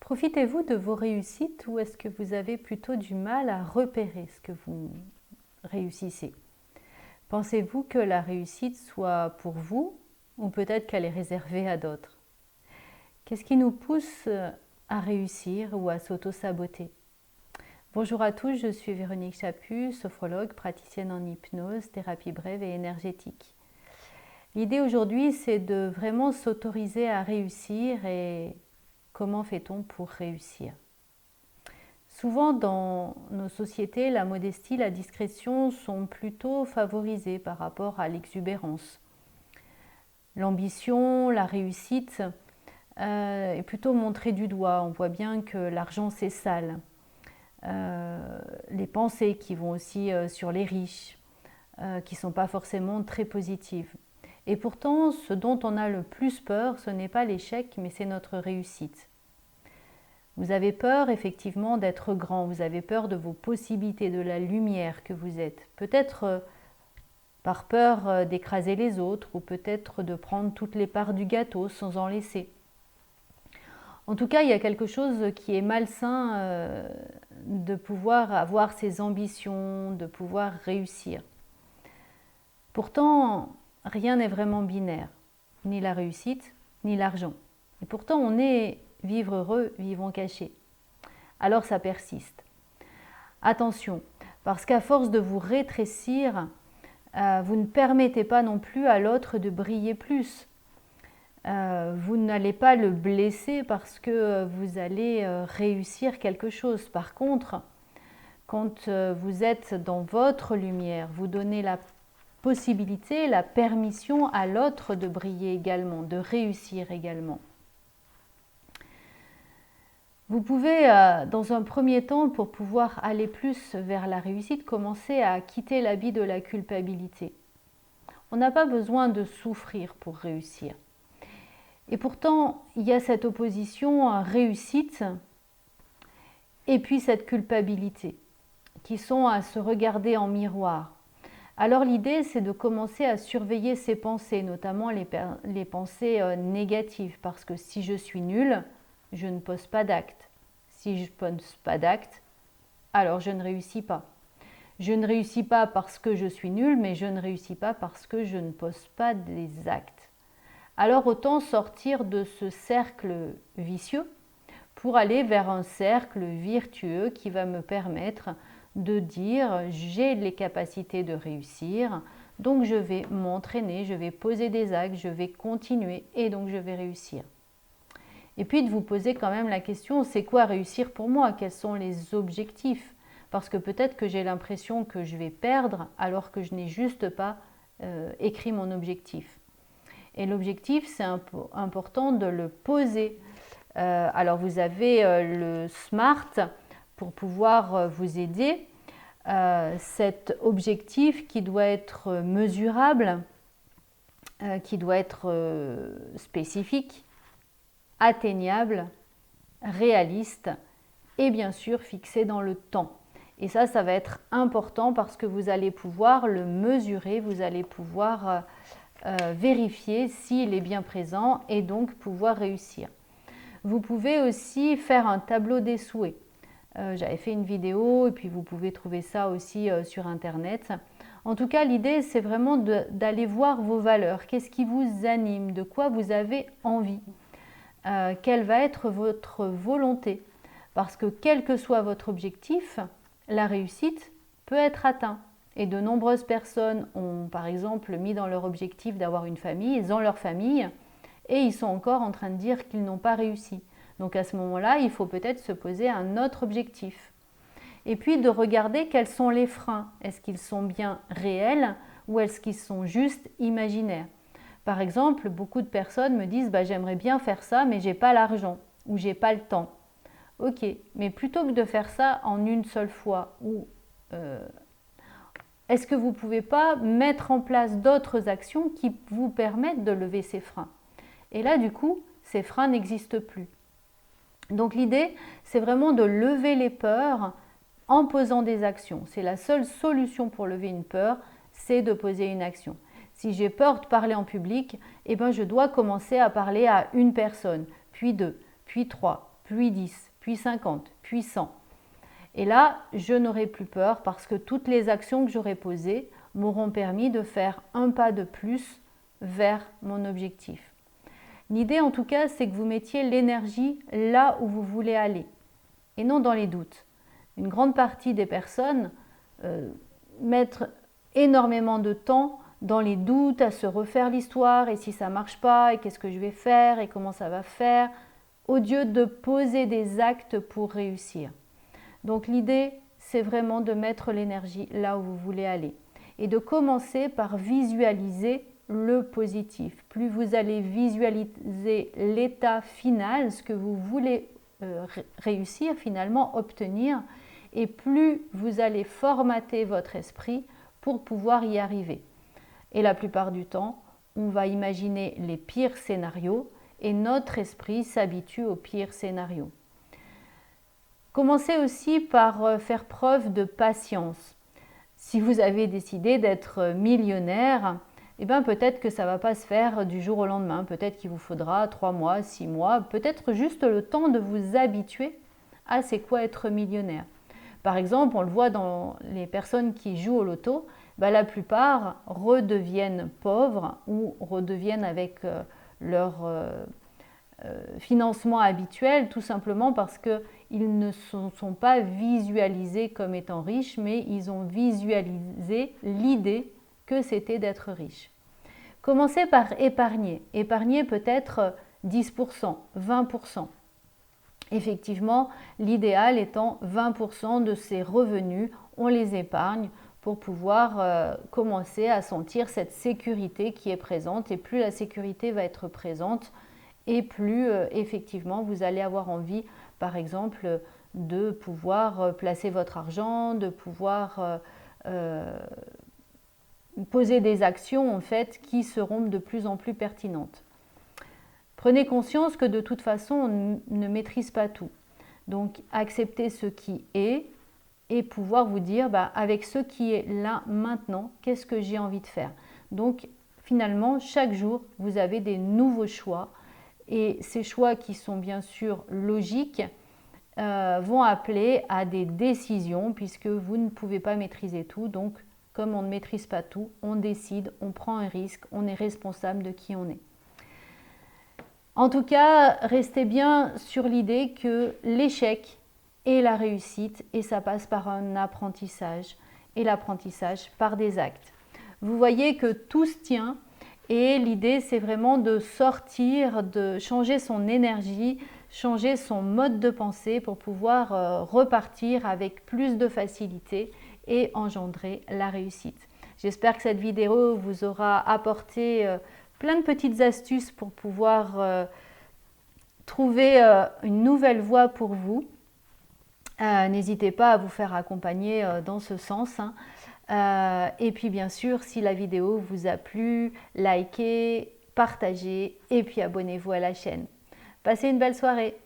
Profitez-vous de vos réussites ou est-ce que vous avez plutôt du mal à repérer ce que vous réussissez? Pensez-vous que la réussite soit pour vous ou peut-être qu'elle est réservée à d'autres? Qu'est-ce qui nous pousse à réussir ou à s'auto-saboter? Bonjour à tous, je suis Véronique Chaput, sophrologue, praticienne en hypnose, thérapie brève et énergétique. L'idée aujourd'hui, c'est de vraiment s'autoriser à réussir et comment fait-on pour réussir? Souvent dans nos sociétés, la modestie, la discrétion sont plutôt favorisées par rapport à l'exubérance. L'ambition, la réussite est plutôt montrée du doigt. On voit bien que l'argent c'est sale. Les pensées qui vont aussi sur les riches, qui ne sont pas forcément très positives. Et pourtant, ce dont on a le plus peur, ce n'est pas l'échec, mais c'est notre réussite. Vous avez peur effectivement d'être grand, vous avez peur de vos possibilités, de la lumière que vous êtes. Peut-être par peur d'écraser les autres ou peut-être de prendre toutes les parts du gâteau sans en laisser. En tout cas, il y a quelque chose qui est malsain de pouvoir avoir ses ambitions, de pouvoir réussir. Pourtant, rien n'est vraiment binaire, ni la réussite, ni l'argent. Et pourtant, on est vivre heureux, vivons cachés. Alors ça persiste. Attention, parce qu'à force de vous rétrécir, vous ne permettez pas non plus à l'autre de briller plus. Vous n'allez pas le blesser parce que vous allez réussir quelque chose. Par contre, quand vous êtes dans votre lumière, vous donnez la possibilité, la permission à l'autre de briller également, de réussir également. Vous pouvez, dans un premier temps, pour pouvoir aller plus vers la réussite, commencer à quitter l'habit de la culpabilité. On n'a pas besoin de souffrir pour réussir. Et pourtant, il y a cette opposition réussite et puis cette culpabilité, qui sont à se regarder en miroir. Alors l'idée, c'est de commencer à surveiller ses pensées, notamment les pensées négatives, parce que si je suis nulle, je ne pose pas d'acte. Si je ne pose pas d'acte, alors je ne réussis pas. Je ne réussis pas parce que je suis nulle, mais je ne réussis pas parce que je ne pose pas des actes. Alors autant sortir de ce cercle vicieux pour aller vers un cercle vertueux qui va me permettre de dire j'ai les capacités de réussir, donc je vais m'entraîner, je vais poser des actes, je vais continuer et donc je vais réussir. Et puis de vous poser quand même la question, c'est quoi réussir pour moi? Quels sont les objectifs? Parce que peut-être que j'ai l'impression que je vais perdre alors que je n'ai juste pas écrit mon objectif. Et l'objectif, c'est important de le poser. Alors vous avez le SMART pour pouvoir vous aider. Cet objectif qui doit être mesurable, qui doit être spécifique, atteignable, réaliste et bien sûr fixé dans le temps. Et ça va être important parce que vous allez pouvoir le mesurer, vous allez pouvoir vérifier s'il est bien présent et donc pouvoir réussir. Vous pouvez aussi faire un tableau des souhaits. J'avais fait une vidéo et puis vous pouvez trouver ça aussi sur internet. En tout cas, l'idée c'est vraiment d'aller voir vos valeurs. Qu'est-ce qui vous anime? De quoi vous avez envie? Quelle va être votre volonté? Parce que quel que soit votre objectif, la réussite peut être atteinte. Et de nombreuses personnes ont par exemple mis dans leur objectif d'avoir une famille, ils ont leur famille et ils sont encore en train de dire qu'ils n'ont pas réussi. Donc à ce moment-là, il faut peut-être se poser un autre objectif. Et puis de regarder quels sont les freins. Est-ce qu'ils sont bien réels ou est-ce qu'ils sont juste imaginaires? Par exemple, beaucoup de personnes me disent j'aimerais bien faire ça mais j'ai pas l'argent ou j'ai pas le temps. Ok, mais plutôt que de faire ça en une seule fois est-ce que vous ne pouvez pas mettre en place d'autres actions qui vous permettent de lever ces freins? Et là, du coup, ces freins n'existent plus. Donc l'idée, c'est vraiment de lever les peurs en posant des actions. C'est la seule solution pour lever une peur, c'est de poser une action. Si j'ai peur de parler en public, je dois commencer à parler à une personne, puis deux, puis trois, puis 10, puis 50, puis 100. Et là, je n'aurai plus peur parce que toutes les actions que j'aurai posées m'auront permis de faire un pas de plus vers mon objectif. L'idée en tout cas, c'est que vous mettiez l'énergie là où vous voulez aller et non dans les doutes. Une grande partie des personnes mettent énormément de temps dans les doutes, à se refaire l'histoire, et si ça ne marche pas, et qu'est-ce que je vais faire, et comment ça va faire, au lieu de poser des actes pour réussir. Donc l'idée, c'est vraiment de mettre l'énergie là où vous voulez aller, et de commencer par visualiser le positif. Plus vous allez visualiser l'état final, ce que vous voulez réussir, finalement obtenir, et plus vous allez formater votre esprit pour pouvoir y arriver. Et la plupart du temps, on va imaginer les pires scénarios et notre esprit s'habitue aux pires scénarios. Commencez aussi par faire preuve de patience. Si vous avez décidé d'être millionnaire, eh bien peut-être que ça ne va pas se faire du jour au lendemain. Peut-être qu'il vous faudra 3 mois, 6 mois, peut-être juste le temps de vous habituer à c'est quoi être millionnaire. Par exemple, on le voit dans les personnes qui jouent au loto, la plupart redeviennent pauvres ou redeviennent avec leur financement habituel, tout simplement parce qu'ils ne sont pas visualisés comme étant riches, mais ils ont visualisé l'idée que c'était d'être riche. Commencez par épargner. Épargner peut-être 10%, 20%. Effectivement, l'idéal étant 20% de ses revenus, on les épargne pour pouvoir commencer à sentir cette sécurité qui est présente. Et plus la sécurité va être présente, et plus effectivement vous allez avoir envie, par exemple, de pouvoir placer votre argent, de pouvoir poser des actions en fait qui seront de plus en plus pertinentes. Prenez conscience que de toute façon, on ne maîtrise pas tout. Donc, acceptez ce qui est et pouvoir vous dire, avec ce qui est là maintenant, qu'est-ce que j'ai envie de faire? Donc, finalement, chaque jour, vous avez des nouveaux choix. Et ces choix qui sont bien sûr logiques vont appeler à des décisions puisque vous ne pouvez pas maîtriser tout. Donc, comme on ne maîtrise pas tout, on décide, on prend un risque, on est responsable de qui on est. En tout cas, restez bien sur l'idée que l'échec est la réussite et ça passe par un apprentissage et l'apprentissage par des actes. Vous voyez que tout se tient et l'idée c'est vraiment de sortir, de changer son énergie, changer son mode de pensée pour pouvoir repartir avec plus de facilité et engendrer la réussite. J'espère que cette vidéo vous aura apporté plein de petites astuces pour pouvoir trouver une nouvelle voie pour vous. N'hésitez pas à vous faire accompagner dans ce sens. Et puis bien sûr, si la vidéo vous a plu, likez, partagez et puis abonnez-vous à la chaîne. Passez une belle soirée.